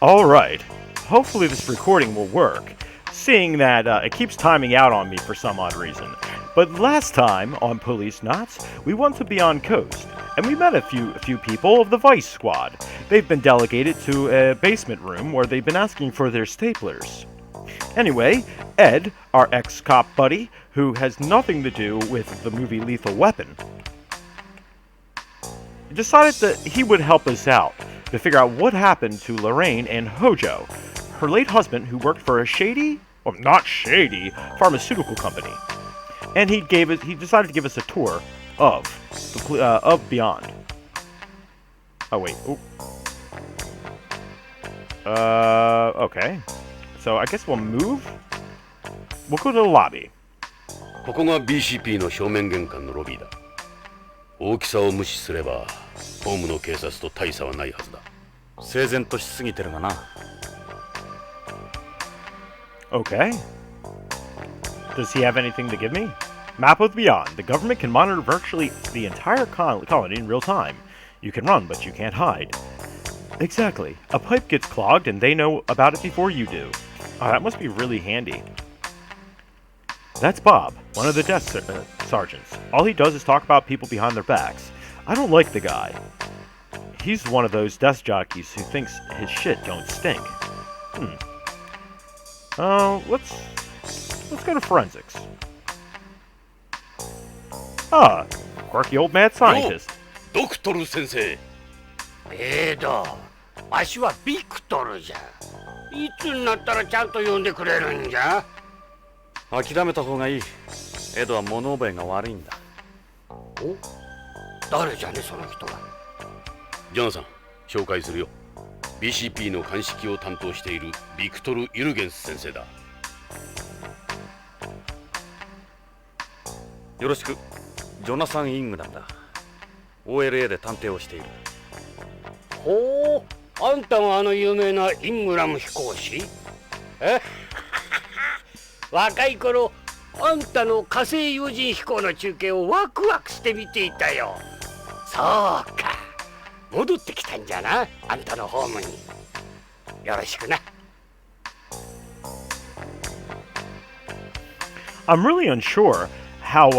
Alright, hopefully this recording will work, seeing that it keeps timing out on me for some odd reason. But last time on Policenauts, we went to Beyond Coast, and we met a few people of the Vice Squad. They've been delegated to a basement room where they've been asking for their staplers. Anyway, Ed, our ex-cop buddy, who has nothing to do with the movie Lethal Weapon, decided that he would help us out to figure out what happened to Lorraine and Hojo, her late husband who worked for a pharmaceutical company. And he decided to give us a tour of Beyond. Oh wait. Okay. So I guess we'll move. We'll go to the lobby. ここが BCP の正面玄関のロビーだ。大きさを無視すれば、ホームの警察と大差はないはずだ。整然としすぎてるがな。Okay. Does he have anything to give me? Map of Beyond. The government can monitor virtually the entire colony in real time. You can run, but you can't hide. Exactly. A pipe gets clogged and they know about it before you do. Oh, that must be really handy. That's Bob, one of the desk sergeants. All he does is talk about people behind their backs. I don't like the guy. He's one of those desk jockeys who thinks his shit don't stink. Let's go to forensics. Ah, quirky old mad scientist. ドクトル先生。わしはビクトルじゃ。いつになったらちゃんと呼んでくれるんじゃ。諦めた方がいい。エドは物覚えが悪いんだ。お、誰じゃねその人は。ジョナさん、紹介するよ。BCP の鑑識を担当しているビクトル・ユルゲンス先生だ。よろしく。ジョナサン・イングランだ。OLA で探偵をしている。ほう、あんたがあの有名なイングラム飛行士？若い頃、あんたの火星有人飛行の中継をワクワクして見ていたよ。そうか、戻ってきたんじゃな、あんたのホームに。よろしくな。I'm really unsure how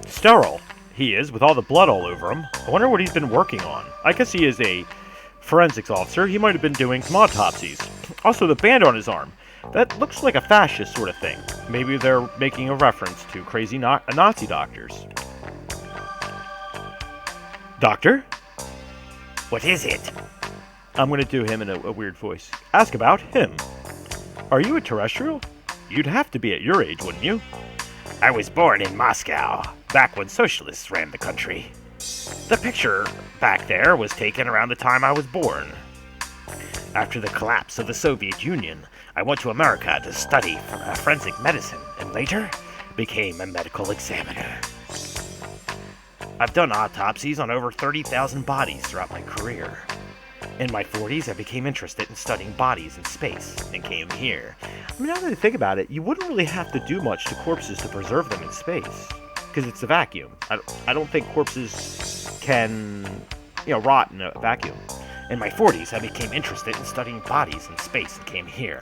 sterile he is with all the blood all over him. I wonder what he's been working on. I guess he is a forensics officer. He might have been doing some autopsies. Also, the band on his arm. That looks like a fascist sort of thing. Maybe they're making a reference to crazy Nazi doctors. Doctor? What is it? I'm going to do him in a weird voice. Ask about him. Are you a terrestrial? You'd have to be at your age, wouldn't you? I was born in Moscow, back when socialists ran the country. The picture back there was taken around the time I was born. After the collapse of the Soviet Union, I went to America to study forensic medicine and later became a medical examiner. I've done autopsies on over 30,000 bodies throughout my career. In my 40s, I became interested in studying bodies in space and came here. I mean, now that I think about it, you wouldn't really have to do much to corpses to preserve them in space, because it's a vacuum. I don't think corpses can, rot in a vacuum. In my 40s, I became interested in studying bodies in space and came here.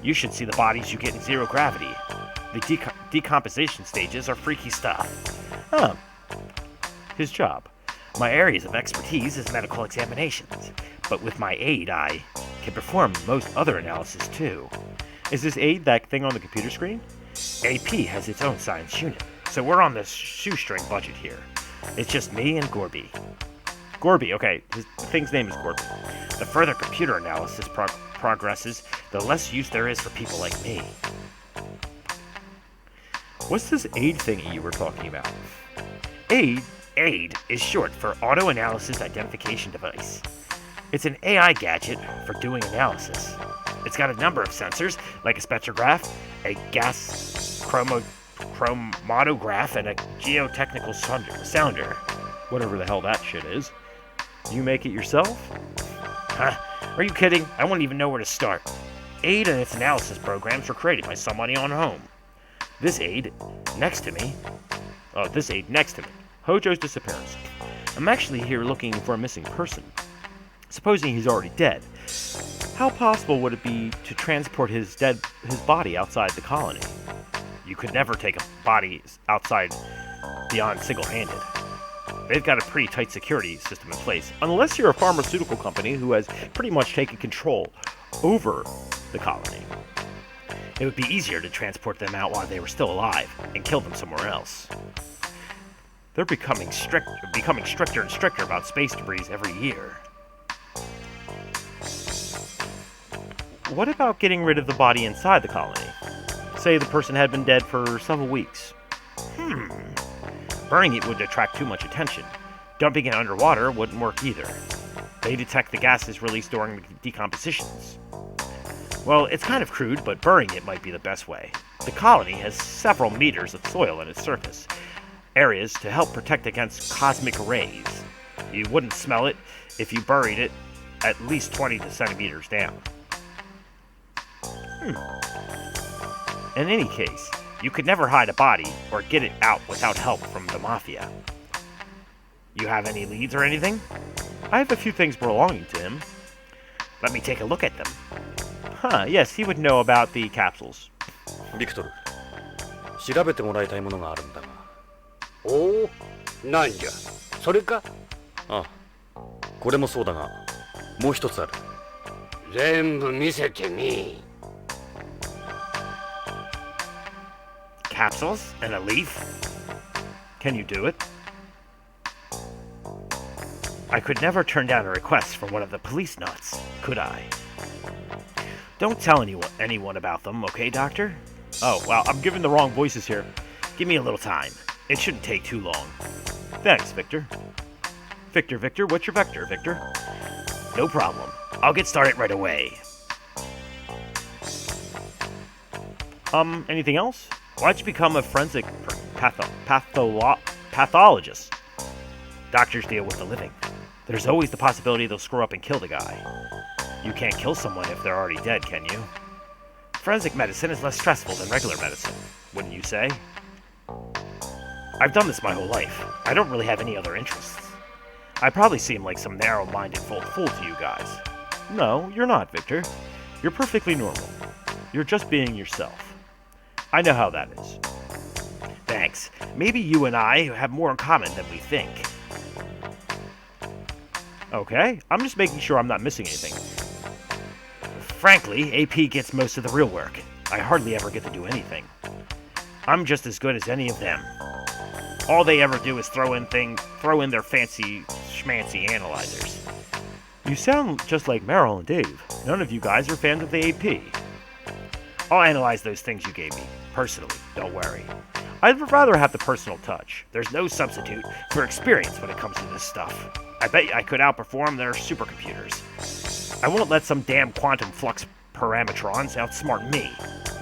You should see the bodies you get in zero gravity. The decomposition stages are freaky stuff. Huh. His job. My areas of expertise is medical examinations, but with my aid, I can perform most other analysis too. Is this aid that thing on the computer screen? AP has its own science unit, so we're on the shoestring budget here. It's just me and Gorby. Gorby, okay. The thing's name is Gorby. The further computer analysis progresses, the less use there is for people like me. What's this aid thingy you were talking about? AID is short for Auto Analysis Identification Device. It's an AI gadget for doing analysis. It's got a number of sensors, like a spectrograph, a gas chromatograph, and a geotechnical sounder. Whatever the hell that shit is. You make it yourself? Huh? Are you kidding? I wouldn't even know where to start. AID and its analysis programs were created by somebody on home. This AID next to me. Hojo's disappearance. I'm actually here looking for a missing person. Supposing he's already dead. How possible would it be to transport his body outside the colony? You could never take a body outside beyond single-handed. They've got a pretty tight security system in place, unless you're a pharmaceutical company who has pretty much taken control over the colony. It would be easier to transport them out while they were still alive and kill them somewhere else. They're becoming stricter and stricter about space debris every year. What about getting rid of the body inside the colony? Say the person had been dead for several weeks. Burning it would attract too much attention. Dumping it underwater wouldn't work either. They detect the gases released during the decompositions. Well, it's kind of crude, but burning it might be the best way. The colony has several meters of soil on its surface, areas to help protect against cosmic rays. You wouldn't smell it if you buried it at least 20 centimeters down. In any case, you could never hide a body or get it out without help from the Mafia. You have any leads or anything? I have a few things belonging to him. Let me take a look at them. Yes, he would know about the capsules. ビクトル、調べてもらいたいものがあるんだが。おお、なんじゃ。それか。ああ、これもそうだが、もう一つある。全部見せてみ。Capsules and a leaf? Can you do it? I could never turn down a request from one of the Policenauts, could I? Don't tell anyone about them, okay, Doctor? Oh, wow, I'm giving the wrong voices here. Give me a little time. It shouldn't take too long. Thanks, Victor. Victor, what's your vector, Victor? No problem. I'll get started right away. Anything else? Why'd you become a forensic pathologist? Doctors deal with the living. There's always the possibility they'll screw up and kill the guy. You can't kill someone if they're already dead, can you? Forensic medicine is less stressful than regular medicine, wouldn't you say? I've done this my whole life. I don't really have any other interests. I probably seem like some narrow-minded fool to you guys. No, you're not, Victor. You're perfectly normal. You're just being yourself. I know how that is. Thanks. Maybe you and I have more in common than we think. Okay, I'm just making sure I'm not missing anything. Frankly, AP gets most of the real work. I hardly ever get to do anything. I'm just as good as any of them. All they ever do is throw in their fancy schmancy analyzers. You sound just like Meryl and Dave. None of you guys are fans of the AP. I'll analyze those things you gave me, personally, don't worry. I'd rather have the personal touch. There's no substitute for experience when it comes to this stuff. I bet I could outperform their supercomputers. I won't let some damn quantum flux parametrons outsmart me.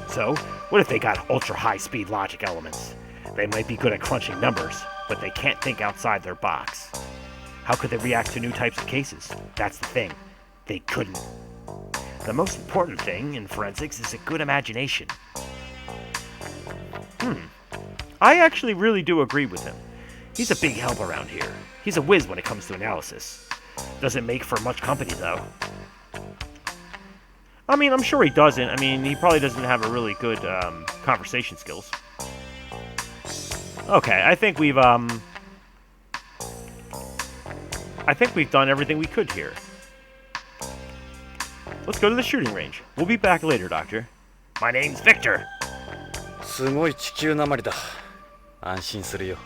So, what if they got ultra-high-speed logic elements? They might be good at crunching numbers, but they can't think outside their box. How could they react to new types of cases? That's the thing. They couldn't. The most important thing in forensics is a good imagination. I actually really do agree with him. He's a big help around here. He's a whiz when it comes to analysis. Doesn't make for much company, though. I mean, I'm sure he doesn't. I mean, he probably doesn't have a really good conversation skills. Okay, I think we've done everything we could here. Let's go to the shooting range. We'll be back later, Doctor. My name's Victor. すごい地球なまりだ。安心するよ。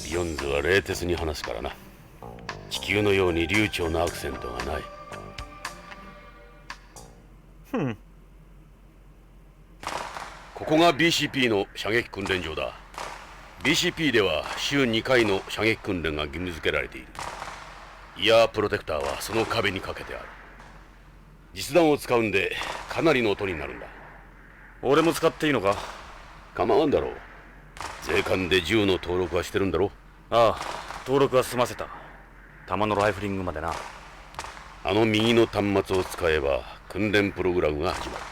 ビヨンズは冷徹に話すからな。地球のように流暢なアクセントがない。ここが BCP の射撃訓練場だ。BCP では週2回の射撃訓練が義務付けられている。イヤープロテクターはその壁にかけてある。実弾を使うんでかなりの音になるんだ。俺も使っていいのか？構わんだろう。税関で銃の登録はしてるんだろ？ああ、登録は済ませた。弾のライフリングまでな。あの右の端末を使えば訓練プログラムが始まる。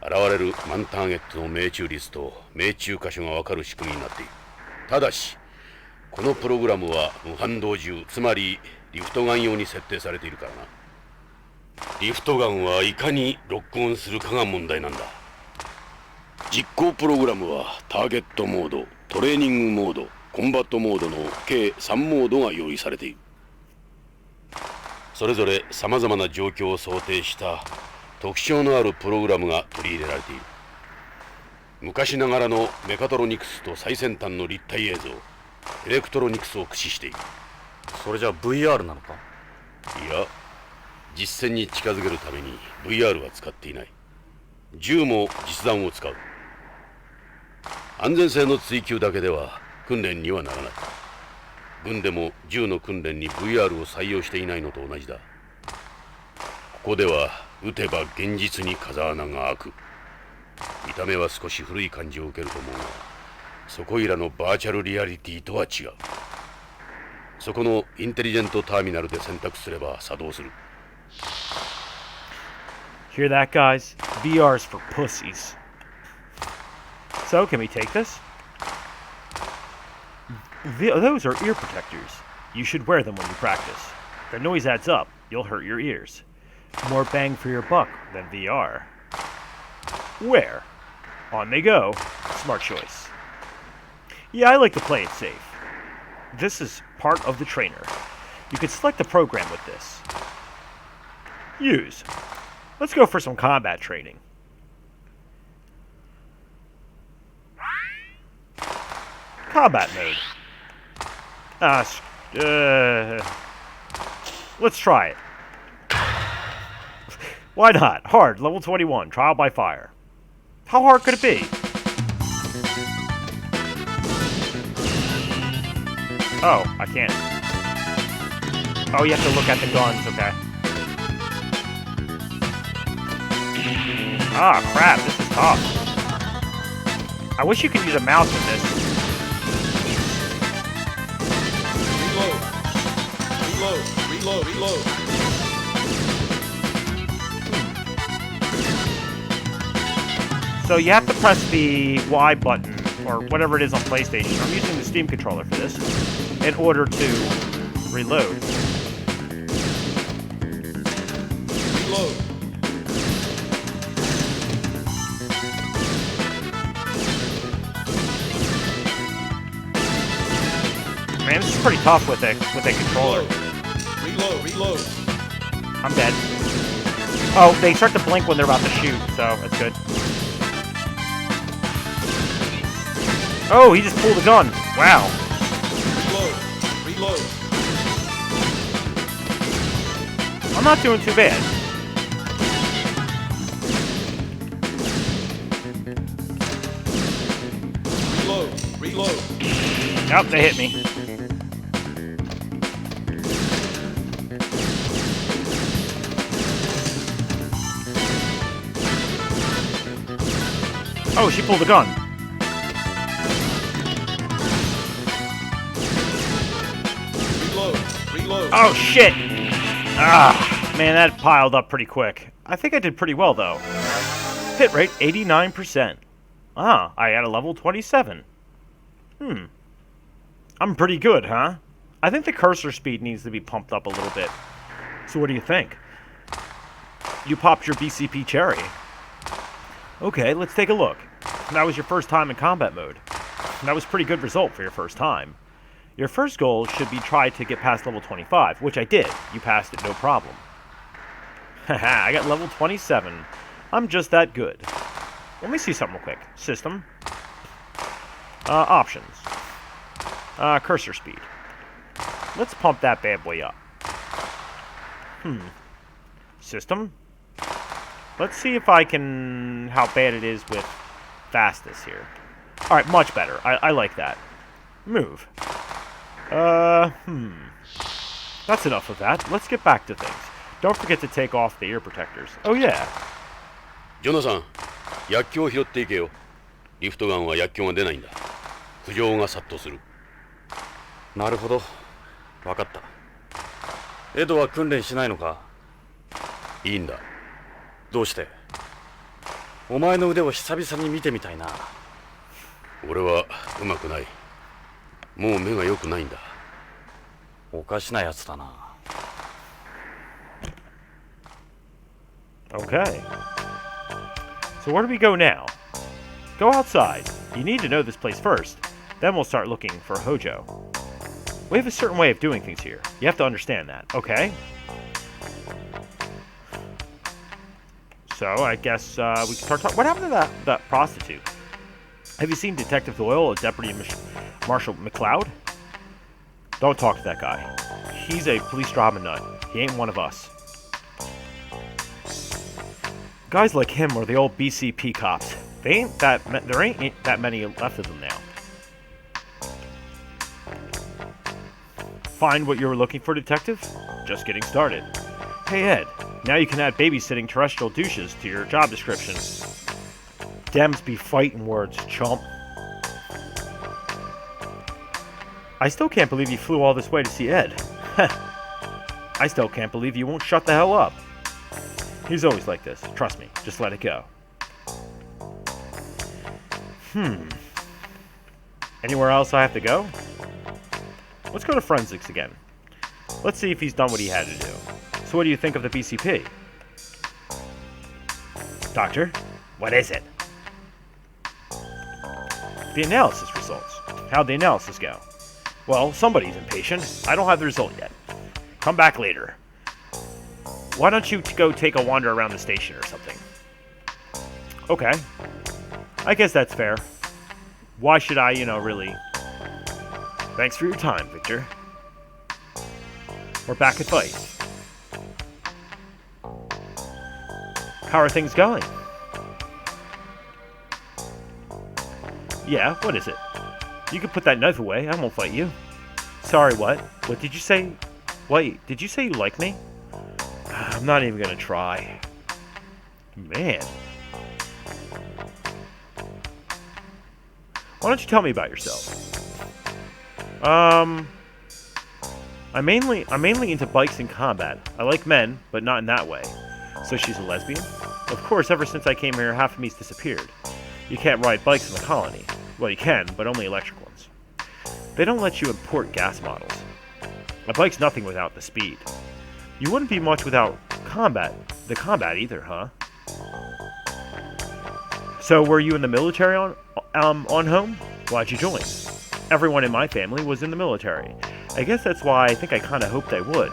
現れるマンターゲットの命中率と命中箇所が分かる仕組みになっている。ただしこのプログラムは無反動銃、つまりリフトガン用に設定されているからな。リフトガンはいかにロックオンするかが問題なんだ。実行プログラムはターゲットモード、トレーニングモード、コンバットモードの計3モードが用意されている。それぞれさまざまな状況を想定した特徴のあるプログラムが取り入れられている。昔ながらのメカトロニクスと最先端の立体映像、エレクトロニクスを駆使している。それじゃ VR なのか？いや、実戦に近づけるために VR は使っていない。銃も実弾を使う。安全性の追求だけでは訓練にはならない。軍でも銃の訓練に VR を採用していないのと同じだ。ここでは撃てば現実に風穴が開く。見た目は少し古い感じを受けると思うが、そこいらのバーチャルリアリティとは違う。そこのインテリジェントターミナルで選択すれば作動する。Hear that, guys? VR's for pussies. So, can we take this? Those are ear protectors. You should wear them when you practice. The noise adds up. You'll hurt your ears. More bang for your buck than VR. Wear. On they go. Smart choice. Yeah, I like to play it safe. This is part of the trainer. You can select a program with this. Use. Let's go for some combat training. Combat mode. Let's try it. Why not? Hard, level 21, trial by fire. How hard could it be? Oh, I can't. Oh, you have to look at the guns, okay. Ah, crap, this is tough. I wish you could use a mouse in this. Reload. So you have to press the Y button, or whatever it is on PlayStation. I'm using the Steam controller for this, in order to reload. Man, this is pretty tough with a controller. Reload. I'm dead. Oh, they start to blink when they're about to shoot, so that's good. Oh, he just pulled a gun. Wow. Reload. I'm not doing too bad. Reload. Nope, they hit me. Oh, she pulled a gun. Reload. Oh, shit! Ah, man, that piled up pretty quick. I think I did pretty well, though. Hit rate, 89%. Ah, I had a level 27. I'm pretty good, huh? I think the cursor speed needs to be pumped up a little bit. So what do you think? You popped your BCP cherry. Okay, let's take a look. That was your first time in combat mode. That was a pretty good result for your first time. Your first goal should be try to get past level 25, which I did. You passed it no problem. Haha, I got level 27. I'm just that good. Let me see something real quick. System. Options. Cursor speed. Let's pump that bad boy up. System. Let's see if I can... how bad it is with fastest here. Alright, much better. I like that. Move. That's enough of that. Let's get back to things. Don't forget to take off the ear protectors. Oh yeah. ジョナさん、薬莢を拾っていけよ。リフトガンは薬莢が出ないんだ。苦情が殺到する。なるほど。わかった。エドは訓練しないのか？いいんだ。どうして？お前の腕を久々に見てみたいな。俺はうまくない。もう目が良くないんだ。おかしなやつだな。Okay. So where do we go now? Go outside. You need to know this place first. Then we'll start looking for Hojo. We have a certain way of doing things here. You have to understand that, okay? So I guess we can start talking. What happened to that prostitute? Have you seen Detective Doyle or Deputy Marshal McLeod? Don't talk to that guy. He's a police drama nut. He ain't one of us. Guys like him are the old BCP cops. There ain't that many left of them now. Find what you were looking for, Detective? Just getting started. Hey, Ed. Now you can add babysitting terrestrial douches to your job description. Dems be fighting words, chump. I still can't believe you flew all this way to see Ed. I still can't believe you won't shut the hell up. He's always like this. Trust me. Just let it go. Anywhere else I have to go? Let's go to forensics again. Let's see if he's done what he had to do. So what do you think of the BCP? Doctor, what is it? The analysis results. How'd the analysis go? Well, somebody's impatient. I don't have the result yet. Come back later. Why don't you go take a wander around the station or something? Okay. I guess that's fair. Why should I, really... Thanks for your time, Victor. We're back at Vice. How are things going? Yeah, what is it? You can put that knife away. I won't fight you. Sorry, what? What did you say? Wait, did you say you like me? I'm not even gonna try. Man. Why don't you tell me about yourself? I'm mainly into bikes and combat. I like men, but not in that way. So she's a lesbian? Of course, ever since I came here, half of me's disappeared. You can't ride bikes in the colony. Well, you can, but only electric ones. They don't let you import gas models. A bike's nothing without the speed. You wouldn't be much without the combat either, huh? So were you in the military on home? Why'd you join? Everyone in my family was in the military. I guess that's why I think I kinda hoped I would.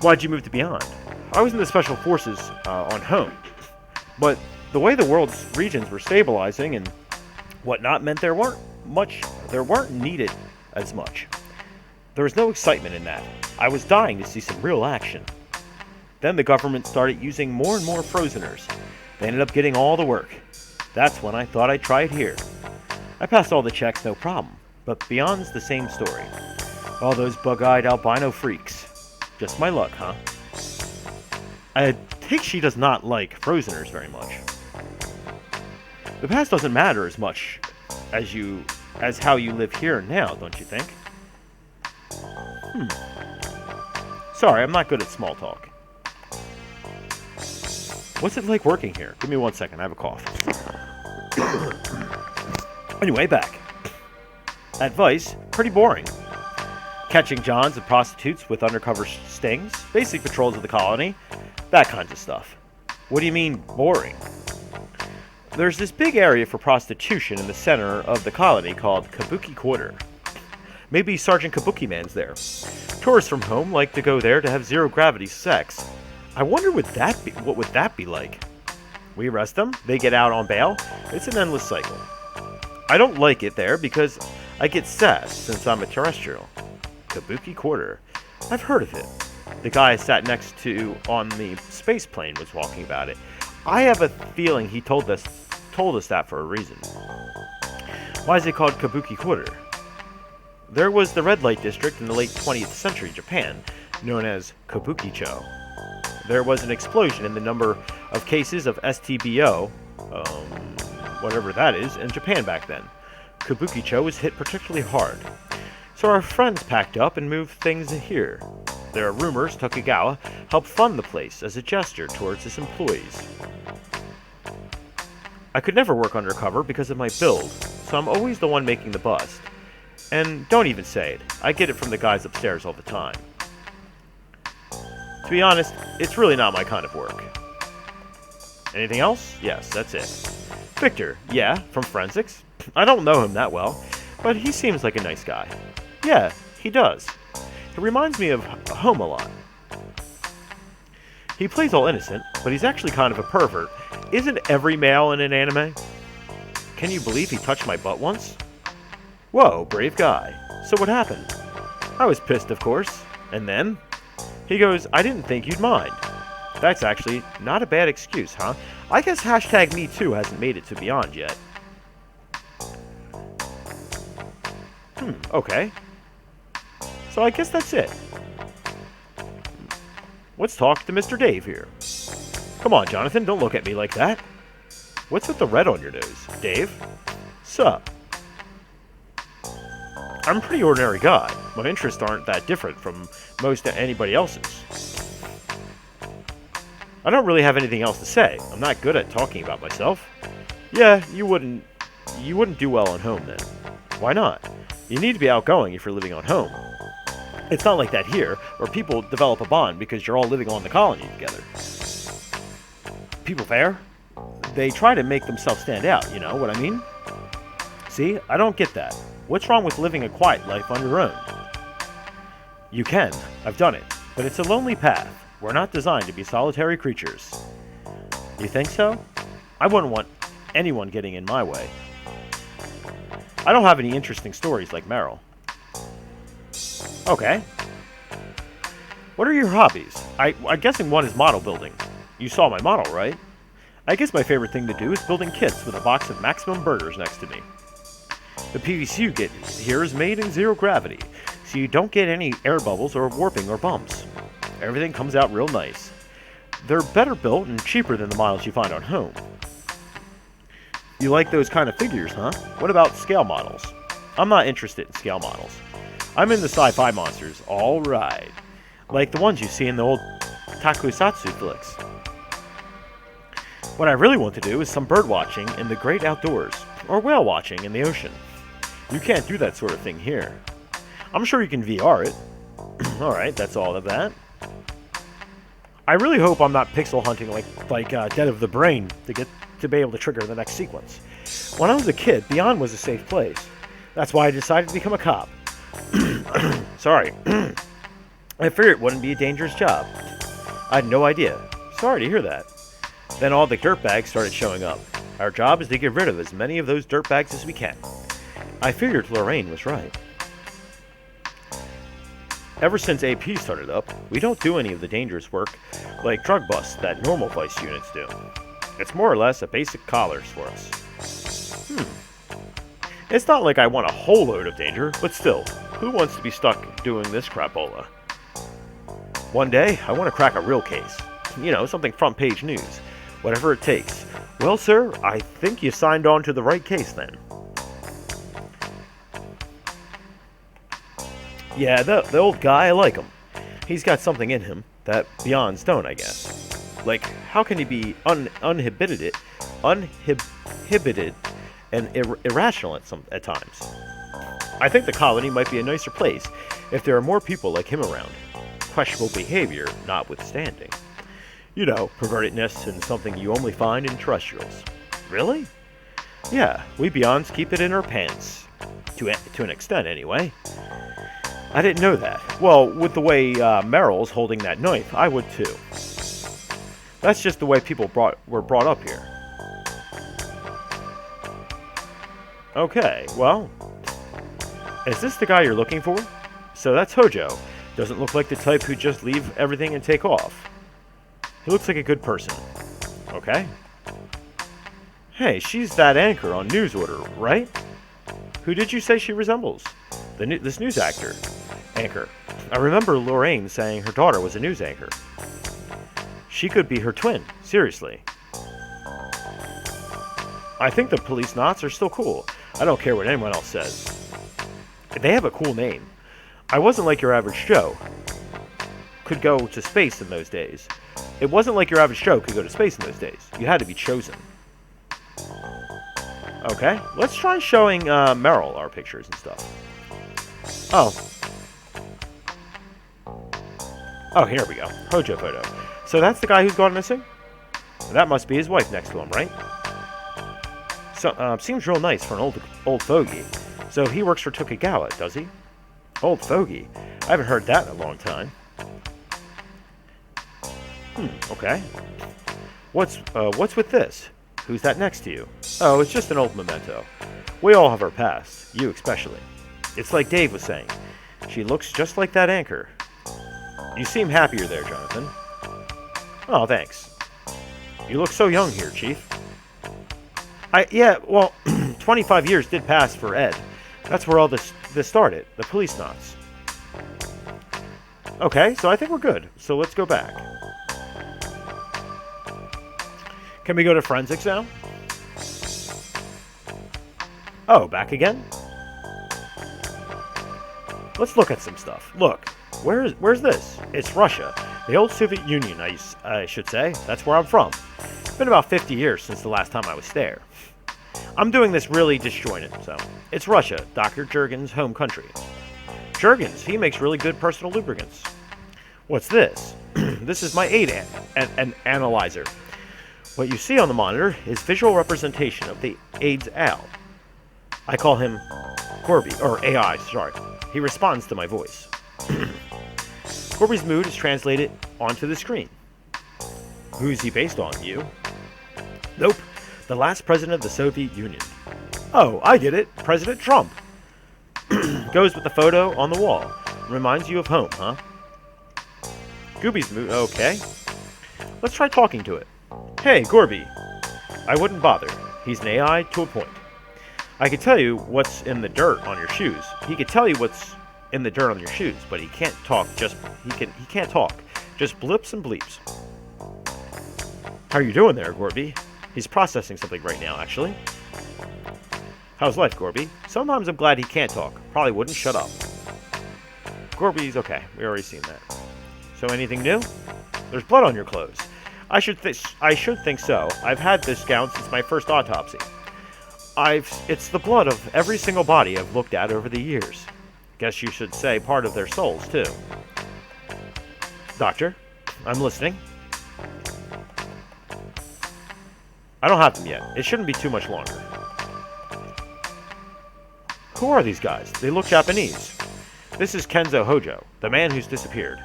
Why'd you move to Beyond? I was in the Special Forces on home. But the way the world's regions were stabilizing and whatnot meant there weren't needed as much. There was no excitement in that. I was dying to see some real action. Then the government started using more and more frozeners. They ended up getting all the work. That's when I thought I'd try it here. I passed all the checks, no problem. But Beyond's the same story. All those bug-eyed albino freaks. Just my luck, huh? I think she does not like frozeners very much. The past doesn't matter as much as how you live here and now, don't you think? Sorry, I'm not good at small talk. What's it like working here? Give me 1 second, I have a cough. Anyway, back. At Vice, pretty boring. Catching Johns and prostitutes with undercover stings, basic patrols of the colony, that kind of stuff. What do you mean, boring? There's this big area for prostitution in the center of the colony called Kabuki Quarter. Maybe Sergeant Kabuki Man's there. Tourists from home like to go there to have zero-gravity sex. I wonder what would that be like? We arrest them, they get out on bail. It's an endless cycle. I don't like it there because I get sassed since I'm a terrestrial. Kabuki Quarter. I've heard of it. The guy I sat next to on the space plane was talking about it. I have a feeling he told us that for a reason. Why is it called Kabuki Quarter? There was the red light district in the late 20th century Japan, known as Kabukicho. There was an explosion in the number of cases of STBO, whatever that is, in Japan back then. Kabukicho was hit particularly hard. So our friends packed up and moved things here. There are rumors Tokugawa helped fund the place as a gesture towards his employees. I could never work undercover because of my build, so I'm always the one making the bust. And don't even say it, I get it from the guys upstairs all the time. To be honest, it's really not my kind of work. Anything else? Yes, that's it. Victor, yeah, from Forensics. I don't know him that well, but he seems like a nice guy. Yeah, he does. He reminds me of Home a lot. He plays all innocent, but he's actually kind of a pervert. Isn't every male in an anime? Can you believe he touched my butt once? Whoa, brave guy. So what happened? I was pissed, of course. And then? He goes, I didn't think you'd mind. That's actually not a bad excuse, huh? I guess hashtag #MeToo hasn't made it to Beyond yet. Okay. So I guess that's it. Let's talk to Mr. Dave here. Come on, Jonathan, don't look at me like that. What's with the red on your nose, Dave? Sup? I'm a pretty ordinary guy. My interests aren't that different from most anybody else's. I don't really have anything else to say. I'm not good at talking about myself. Yeah, you wouldn't do well on Home then. Why not? You need to be outgoing if you're living on Home. It's not like that here, where people develop a bond because you're all living on the colony together. People there, they try to make themselves stand out, you know what I mean? See, I don't get that. What's wrong with living a quiet life on your own? You can. I've done it. But it's a lonely path. We're not designed to be solitary creatures. You think so? I wouldn't want anyone getting in my way. I don't have any interesting stories like Meryl. Okay. What are your hobbies? I'm guessing one is model building. You saw my model, right? I guess my favorite thing to do is building kits with a box of Maximum burgers next to me. The PVC you get here is made in zero gravity, so you don't get any air bubbles or warping or bumps. Everything comes out real nice. They're better built and cheaper than the models you find on Home. You like those kind of figures, huh? What about scale models? I'm not interested in scale models. I'm into sci-fi monsters, alright. Like the ones you see in the old Takusatsu flicks. What I really want to do is some bird watching in the great outdoors, or whale watching in the ocean. You can't do that sort of thing here. I'm sure you can VR it. Alright, that's all of that. I really hope I'm not pixel hunting like Dead of the Brain to be able to trigger the next sequence. When I was a kid, Beyond was a safe place. That's why I decided to become a cop. Sorry. I figured it wouldn't be a dangerous job. I had no idea. Sorry to hear that. Then all the dirtbags started showing up. Our job is to get rid of as many of those dirtbags as we can. I figured Lorraine was right. Ever since AP started up, we don't do any of the dangerous work like drug busts that normal vice units do. It's more or less a basic collars for us. It's not like I want a whole load of danger, but still, who wants to be stuck doing this crapola? One day, I want to crack a real case. You know, something front page news. Whatever it takes. Well, sir, I think you signed on to the right case then. Yeah, the old guy, I like him. He's got something in him that Beyonds don't, I guess. Like, how can he be uninhibited and irrational at times? I think the colony might be a nicer place if there are more people like him around. Questionable behavior notwithstanding. You know, pervertedness and something you only find in terrestrials. Really? Yeah, we Beyonds keep it in our pants. To an extent, anyway. I didn't know that. Well, with the way Meryl's holding that knife, I would too. That's just the way people were brought up here. Okay, well... Is this the guy you're looking for? So that's Hojo. Doesn't look like the type who'd just leave everything and take off. He looks like a good person. Okay. Hey, she's that anchor on News Order, right? Who did you say she resembles? This news anchor. I remember Lorraine saying her daughter was a news anchor. She could be her twin, seriously. I think the Policenauts are still cool. I don't care what anyone else says. They have a cool name. I wasn't like your average Joe. Could go to space in those days. It wasn't like your average Joe could go to space in those days. You had to be chosen. Okay, let's try showing Meryl our pictures and stuff. Oh. Oh, here we go. Hojo photo. So that's the guy who's gone missing? That must be his wife next to him, right? So, seems real nice for an old fogey. So he works for Tokugawa, does he? Old fogey. I haven't heard that in a long time. Okay. What's with this? Who's that next to you? Oh, it's just an old memento. We all have our past, you especially. It's like Dave was saying. She looks just like that anchor. You seem happier there, Jonathan. Oh, thanks. You look so young here, Chief. Yeah, well, 25 years did pass for Ed. That's where all this started, the Policenauts. Okay, so I think we're good. So let's go back. Can we go to forensics now? Oh, back again? Let's look at some stuff. Look, where's this? It's Russia. The old Soviet Union, I should say. That's where I'm from. It's been about 50 years since the last time I was there. I'm doing this really disjointed, so. It's Russia, Dr. Jurgen's home country. Jurgen's, he makes really good personal lubricants. What's this? This is my aid analyzer. What you see on the monitor is visual representation of the aid's owl. I call him Corby, or AI, sorry. He responds to my voice. Corby's mood is translated onto the screen. Who's he based on, you? Nope. The last president of the Soviet Union. Oh, I get it. President Trump. Goes with the photo on the wall. Reminds you of home, huh? Gooby's mood. Okay. Let's try talking to it. Hey, Gorby. I wouldn't bother. He's an AI to a point. I could tell you what's in the dirt on your shoes. He could tell you what's in the dirt on your shoes, but he can't talk. He can't talk. Just blips and bleeps. How are you doing there, Gorby? He's processing something right now, actually. How's life, Gorby? Sometimes I'm glad he can't talk. Probably wouldn't shut up. Gorby's okay. We already seen that. So anything new? There's blood on your clothes. I should think so. I've had this gown since my first autopsy. It's the blood of every single body I've looked at over the years. Guess you should say part of their souls, too. Doctor, I'm listening. I don't have them yet. It shouldn't be too much longer. Who are these guys? They look Japanese. This is Kenzo Hojo, the man who's disappeared.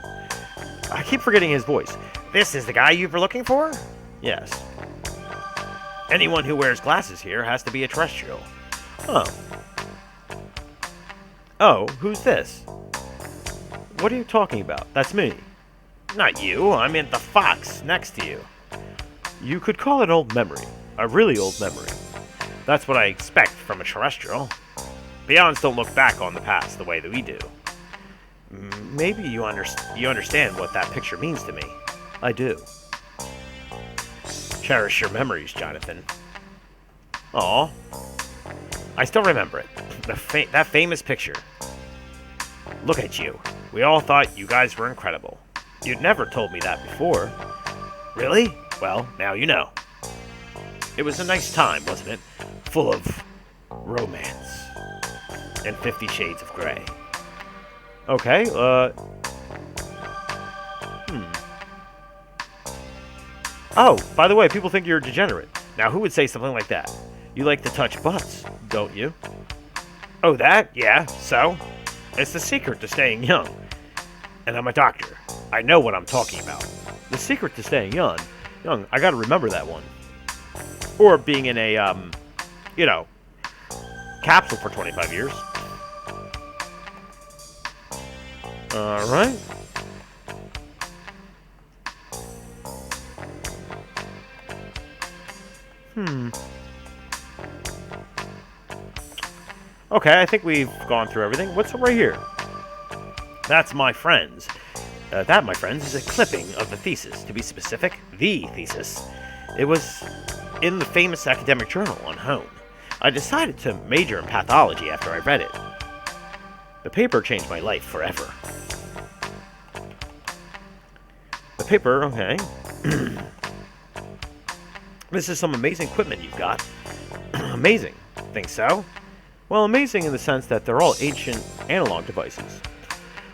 I keep forgetting his voice. This is the guy you were looking for? Yes. Anyone who wears glasses here has to be a terrestrial. Oh. Oh, who's this? What are you talking about? That's me. Not you. I meant the fox next to you. You could call it an old memory. A really old memory. That's what I expect from a terrestrial. Beyonds don't look back on the past the way that we do. Maybe you understand what that picture means to me. I do. Cherish your memories, Jonathan. Aw. I still remember it. That famous picture. Look at you. We all thought you guys were incredible. You'd never told me that before. Really? Well, now you know. It was a nice time, wasn't it? Full of romance. And 50 Shades of Grey. Okay, Oh, by the way, people think you're a degenerate. Now, who would say something like that? You like to touch butts, don't you? Oh, that? Yeah, so? It's the secret to staying young. And I'm a doctor. I know what I'm talking about. The secret to staying young, I gotta remember that one. Or being in a, capsule for 25 years. Alright. Okay, I think we've gone through everything. What's right here? That's my friends. That, my friends, is a clipping of the thesis. To be specific, the thesis. It was in the famous academic journal on home. I decided to major in pathology after I read it. The paper changed my life forever. The paper, okay. This is some amazing equipment you've got. Amazing. Think so? Well, amazing in the sense that they're all ancient analog devices.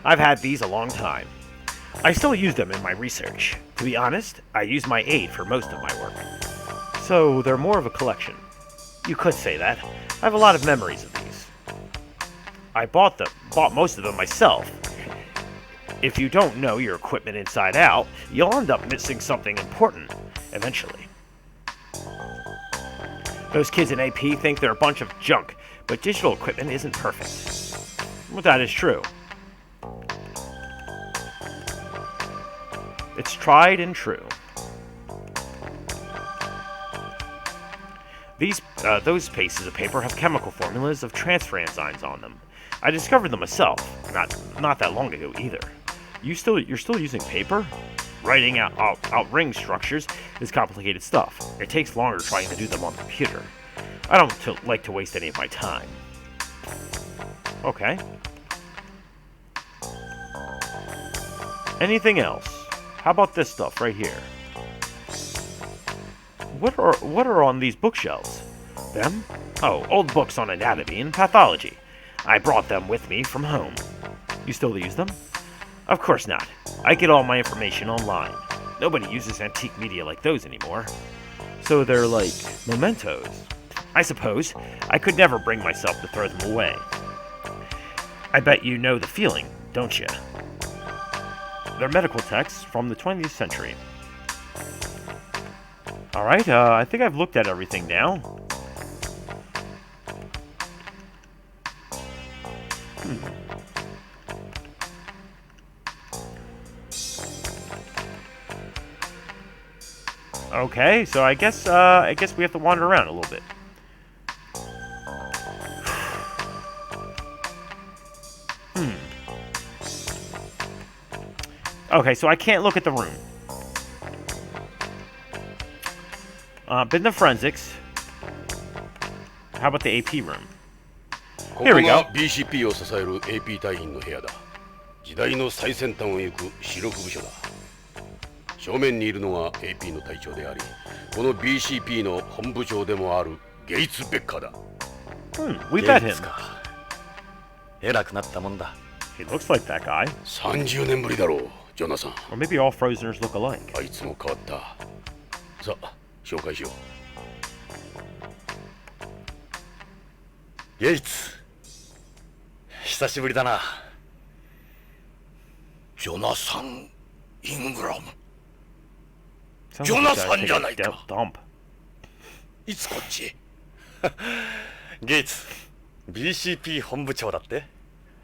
I've had these a long time. I still use them in my research. To be honest, I use my aid for most of my work. So they're more of a collection. You could say that. I have a lot of memories of these. I bought most of them myself. If you don't know your equipment inside out, you'll end up missing something important, eventually. Those kids in AP think they're a bunch of junk, but digital equipment isn't perfect. Well, that is true. It's tried and true. Those pieces of paper have chemical formulas of transfer enzymes on them. I discovered them myself, not that long ago either. You're still using paper? Writing out ring structures is complicated stuff. It takes longer trying to do them on the computer. I don't like to waste any of my time. Okay. Anything else? How about this stuff right here? What are on these bookshelves? Them? Oh, old books on anatomy and pathology. I brought them with me from home. You still use them? Of course not. I get all my information online. Nobody uses antique media like those anymore. So they're like mementos. I suppose. I could never bring myself to throw them away. I bet you know the feeling, don't you? They're medical texts from the 20th century. Alright, I think I've looked at everything now. Okay, so I guess we have to wander around a little bit. Okay, so I can't look at the room. Been the forensics. How about the AP room? こ Here こ we go. が BCP を支える AP 隊員の部屋だ。時代の最先端を行く主力部署だ。正面にいるのが AP の隊長であり、この BCP の本部長でもあるゲイツ・ベッカーだ。We met ゲイ him. ツか。偉くなったもんだ。 He looks like that guy. 30年ぶりだろう、ジョナサン。 Or maybe all Frozeners look alike. あいつも変わった。さあ、紹介しよう。ゲイツ。久しぶりだな。ジョナサン・イングラム。 Sounds ジョ like ナ he's サン gotta じゃ take ない a か。 dump. いつこっちへ。ゲイツ、BCP 本部長だって。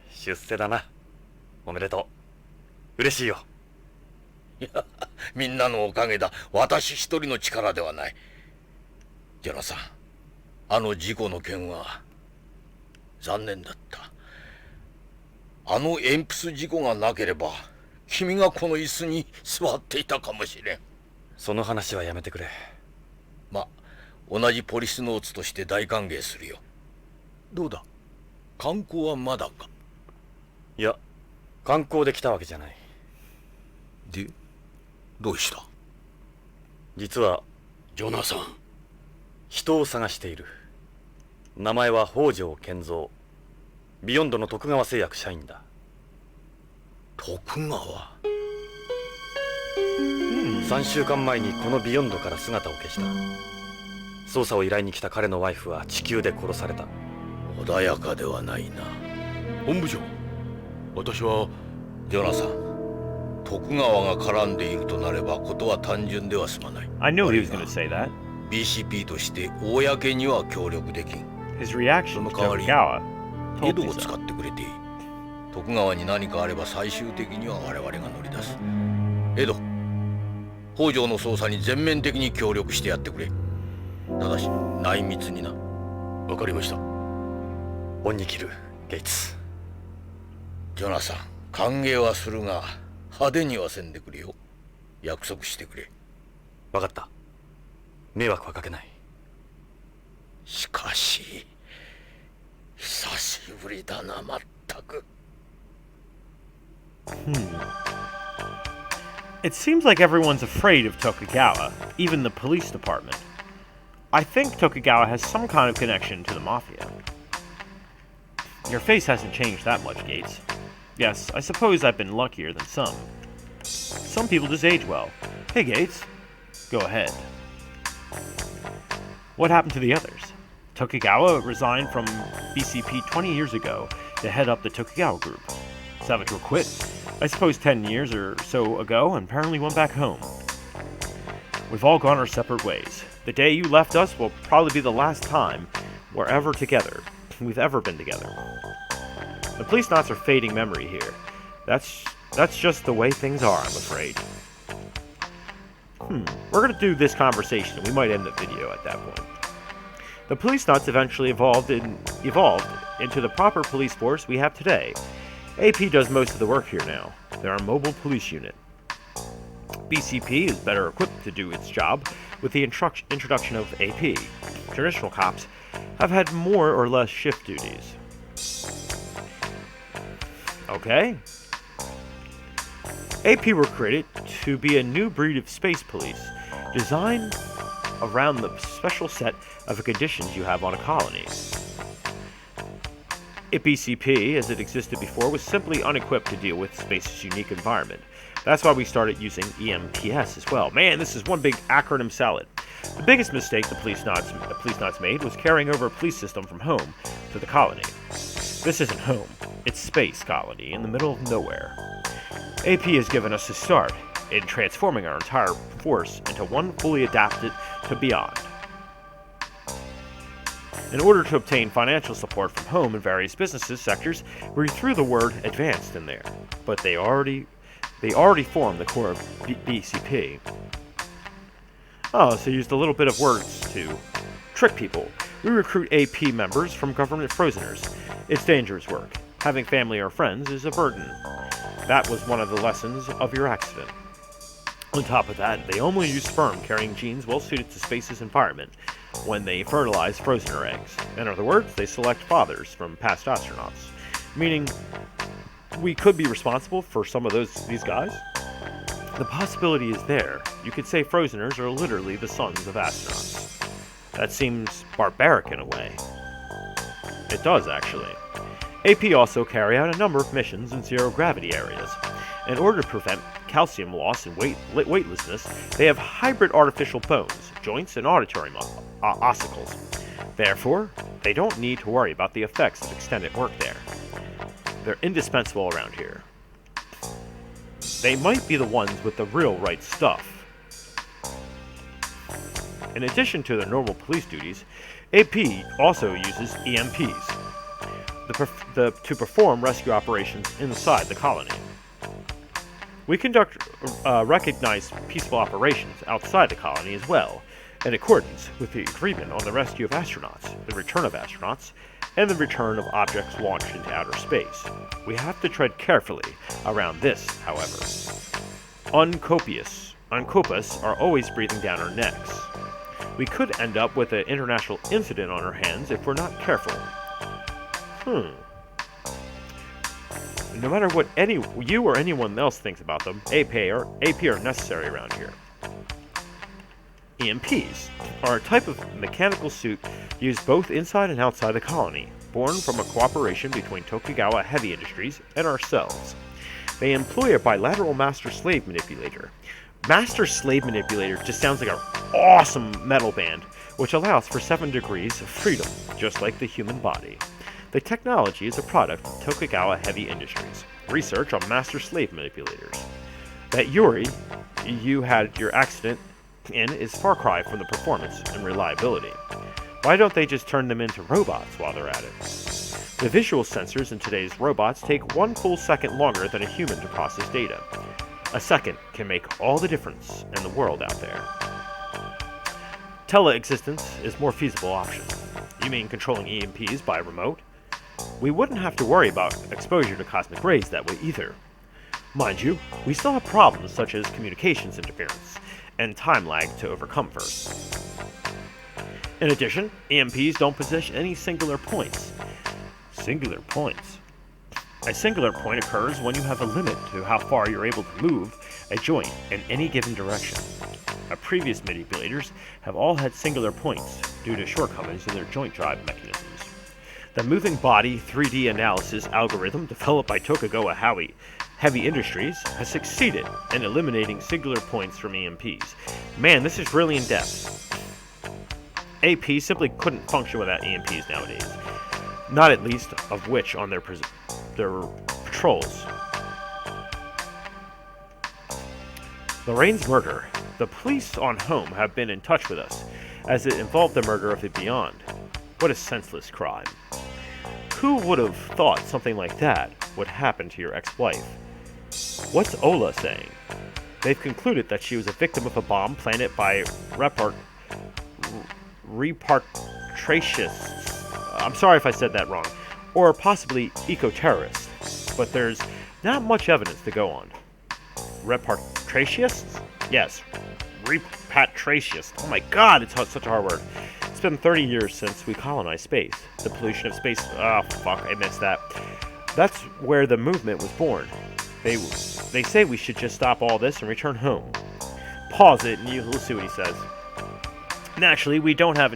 出世だな。おめでとう。嬉しいよ。いや、みんなのおかげだ。私一人の力ではない。ジョナサン、あの事故の件は残念だった。あの鉛筆事故がなければ君がこの椅子に座っていたかもしれん。その話はやめてくれ。ま、同じポリスノーツとして大歓迎するよ。どうだ、観光はまだか。いや、観光で来たわけじゃない。で、どうした？実はジョナサン。人を探している。名前は北条健三。ビヨンドの徳川製薬社員だ。徳川。3週間前にこのビヨンドから姿を消した。捜査を依頼に来た彼のワイフは地球で殺された。穏やかではないな。本部長、私はジョナサン、徳川が絡んでいるとなればことは単純では済まない。 I knew he was going to say that. BCP として公には協力できん。 His reaction そ to の代わり Tokugawa 井 told 戸 me を使 so. ってくれていい。徳川に何かあれば最終的には我々が乗り出す。江戸、北条の捜査に全面的に協力してやってくれ。ただし内密にな。わかりました。恩に切る、ゲイツ。ジョナサン、歓迎はするが派手にはせんでくれよ。約束してくれ。わかった。迷惑はかけない。しかし久しぶりだな、まったく。It seems like everyone's afraid of Tokugawa, even the police department. I think Tokugawa has some kind of connection to the mafia. Your face hasn't changed that much, Gates. Yes, I suppose I've been luckier than some. Some people just age well. Hey, Gates. Go ahead. What happened to the others? Tokugawa resigned from BCP 20 years ago to head up the Tokugawa group. Savage quit, I suppose 10 years or so ago, and apparently went back home. We've all gone our separate ways. The day you left us will probably be the last time we've ever been together. The Policenauts are fading memory here. That's just the way things are, I'm afraid. We're going to do this conversation, and we might end the video at that point. The Policenauts eventually evolved into the proper police force we have today. AP does most of the work here now. They're a mobile police unit. BCP is better equipped to do its job with the introduction of AP. Traditional cops have had more or less shift duties. Okay. AP were created to be a new breed of space police, designed around the special set of conditions you have on a colony. BCP, as it existed before, was simply unequipped to deal with space's unique environment. That's why we started using EMPS as well. Man, this is one big acronym salad. The biggest mistake the Policenauts made was carrying over a police system from home to the colony. This isn't home, it's space colony in the middle of nowhere. AP has given us a start in transforming our entire force into one fully adapted to beyond. In order to obtain financial support from home and various businesses sectors, we threw the word advanced in there, but they already form the core of BCP. Oh, so used a little bit of words to trick people. We recruit AP members from government prisoners. It's dangerous work. Having family or friends is a burden. That was one of the lessons of your accident. On top of that, they only use sperm carrying genes well suited to space's environment when they fertilize frozen eggs. In other words, they select fathers from past astronauts. Meaning, we could be responsible for some of these guys? The possibility is there. You could say Frozeners are literally the sons of astronauts. That seems barbaric in a way. It does, actually. AP also carry out a number of missions in zero-gravity areas. In order to prevent calcium loss and weightlessness, they have hybrid artificial bones, joints, and auditory ossicles. Therefore, they don't need to worry about the effects of extended work there. They're indispensable around here. They might be the ones with the real right stuff. In addition to their normal police duties, AP also uses EMPs to perform rescue operations inside the colony. We conduct recognized peaceful operations outside the colony as well, in accordance with the agreement on the rescue of astronauts, the return of astronauts, and the return of objects launched into outer space. We have to tread carefully around this, however. Uncopus are always breathing down our necks. We could end up with an international incident on our hands if we're not careful. No matter what you or anyone else thinks about them, AP are necessary around here. EMPs are a type of mechanical suit used both inside and outside the colony, born from a cooperation between Tokugawa Heavy Industries and ourselves. They employ a bilateral master-slave manipulator. Master-slave manipulator just sounds like an awesome metal band, which allows for 7 degrees of freedom, just like the human body. The technology is a product of Tokugawa Heavy Industries. Research on master-slave manipulators. That you had your accident in is far cry from the performance and reliability. Why don't they just turn them into robots while they're at it? The visual sensors in today's robots take 1 full second longer than a human to process data. A second can make all the difference in the world out there. Tele-existence is a more feasible option. You mean controlling EMPs by remote? We wouldn't have to worry about exposure to cosmic rays that way either. Mind you, we still have problems such as communications interference and time lag to overcome first. In addition, EMPs don't possess any singular points. Singular points? A singular point occurs when you have a limit to how far you're able to move a joint in any given direction. Our previous manipulators have all had singular points due to shortcomings in their joint drive mechanisms. The moving body 3D analysis algorithm developed by Tokugawa Heavy Industries has succeeded in eliminating singular points from EMPs. Man, this is really in-depth. AP simply couldn't function without EMPs nowadays. Not at least of which on their patrols. Lorraine's murder. The police on home have been in touch with us, as it involved the murder of the Beyond. What a senseless crime. Who would have thought something like that would happen to your ex-wife? What's Ola saying? They've concluded that she was a victim of a bomb planted by repatriationists. I'm sorry if I said that wrong. Or possibly eco-terrorists. But there's not much evidence to go on. Repatriationists? Yes. Repatriationists. Oh my god, it's such a hard word. It's been 30 years since we colonized space. The pollution of space... Oh, fuck, I missed that. That's where the movement was born. They say we should just stop all this and return home. Pause it and you'll see what he says. Naturally, we don't have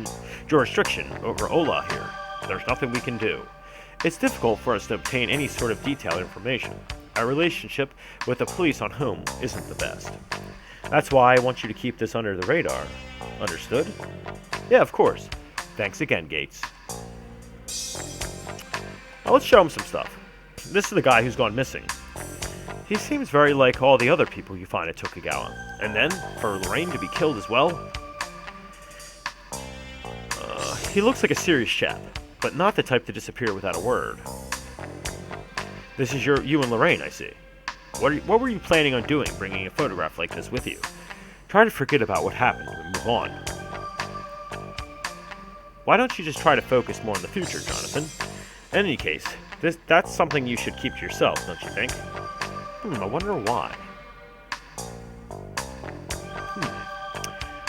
jurisdiction over Ola here. There's nothing we can do. It's difficult for us to obtain any sort of detailed information. Our relationship with the police on home isn't the best. That's why I want you to keep this under the radar. Understood? Yeah, of course. Thanks again, Gates. Now let's show him some stuff. This is the guy who's gone missing. He seems very like all the other people you find at Tokugawa. And then, for Lorraine to be killed as well? He looks like a serious chap, but not the type to disappear without a word. This is you and Lorraine, I see. What were you planning on doing, bringing a photograph like this with you? Try to forget about what happened and move on. Why don't you just try to focus more on the future, Jonathan? In any case, that's something you should keep to yourself, don't you think? I wonder why.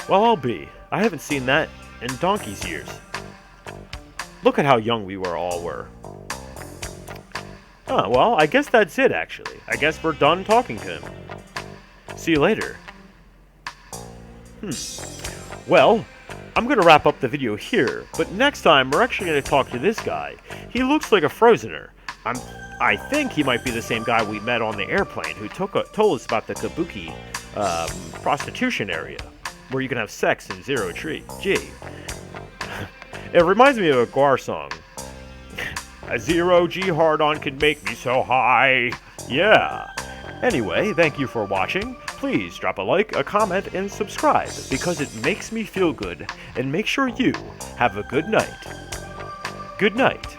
Well, I'll be. I haven't seen that in donkey's years. Look at how young we all were. Oh, well, I guess that's it, actually. I guess we're done talking to him. See you later. Well, I'm going to wrap up the video here, but next time we're actually going to talk to this guy. He looks like a Frozener. I think he might be the same guy we met on the airplane who told us about the Kabuki prostitution area, where you can have sex in Zero G. It reminds me of a Guar song. A Zero G hard-on can make me so high. Yeah. Anyway, thank you for watching. Please drop a like, a comment, and subscribe, because it makes me feel good, and make sure you have a good night. Good night.